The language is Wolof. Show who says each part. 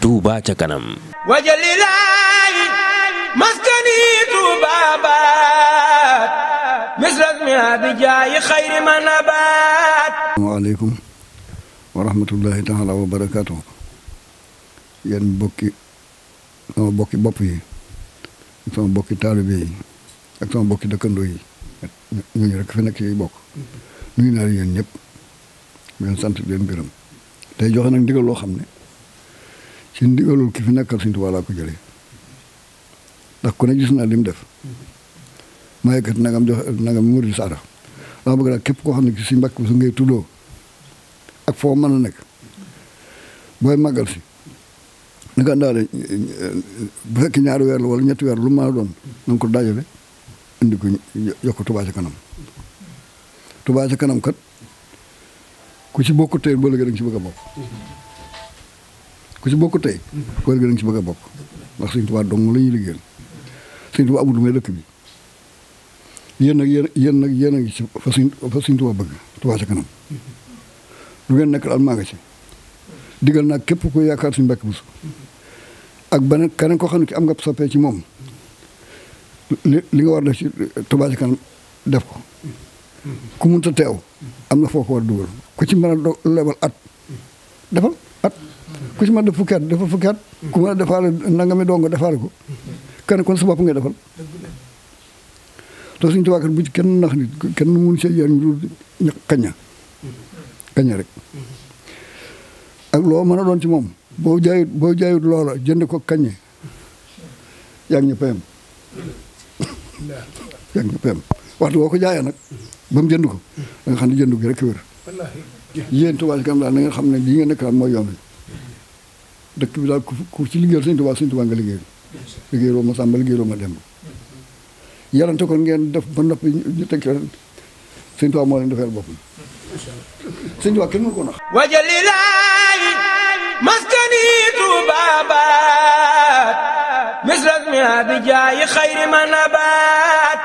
Speaker 1: Touba ca kanam.
Speaker 2: wajalilaayi maskani Touba baat misras mi abijaayi xayri ma nabaat.
Speaker 3: asalaamaaleykum wa rahmatullahi taala wa barakaatu. yéen sama bokki bopp yi sama bokki taalibe yi ak sama bokki dëkkandoo yi ñooñu rek fi nekk yi bokk nuyu naa yéen ñëpp leen sant leen gërëm tey joxe nag ndigal loo xam ne ci ndigalul ki fi nekkal Sëñ Tuubaa laa ko jëlee ndax ku ne gis naa li mu def maa yëkkat nagam joxe nagam murid saada dama bëgg daal képp koo xam ne ci mbàkk bi su ngay tuddoo ak foo mën a nekk booy màggal si ni nga daale bu fekk ñaari weer la wala ñetti weer lu mën a doon na nga ko dajale indi ko yokk Touba ca kanam Touba ca kanam kat ku ci bokk tey ba léegi da nga ci bëgg a bokk ku ci bokk tey ba léegi da nga ci bëgg a bokk ndax Sëñ Tuubaa dong la ñuy liggéeyal Sëñ Tuubaa amul lu may dëkk bi yéen a ngi ci fa Sëñ Tuubaa bëgg Touba ca kanam lu ngeen nekk daal maa nga ci digal naa képp ku yaakaar suñu mbokk bu ak beneen keneen koo xam ne ki am nga soppee ci moom li nga war def ci Touba ca kanam def ko ku munta teew am na foo ko war a dugal ku ci mën a lebal at defal at ku ci mën a def fukki at defal fukki at ku mën a defaale nangami dongo defaale ko kenn kon sa bopp ngay defal te suñu Touba kat bu ci kenn nax nit kenn mun see yar ñu kaña rek ak loo mën a doon ci moom boo jaayut loola jënd ko kañe yaa ngi ñu payam waxtu boo ko jaayee nag ba mu jënd ko da nga xam ne jënd gi rek wér yéen Touba ca kanam daal na nga xam ne lii nga nekk daal mooy yoon wi dëkk bi daal ku ci liggéeyal Sëñ Tuubaa nga liggéeyal ma Sàmba liggéeyaloo ma Demba yarante kon ngeen def ba noppi ñu teg Sëñ Tuubaa moo leen defeel boppam Sëñ Tuubaa kenn mënu ko nax
Speaker 2: wajalilaayi maskani Touba baat misras mi abijaayi xayri ma nabaat.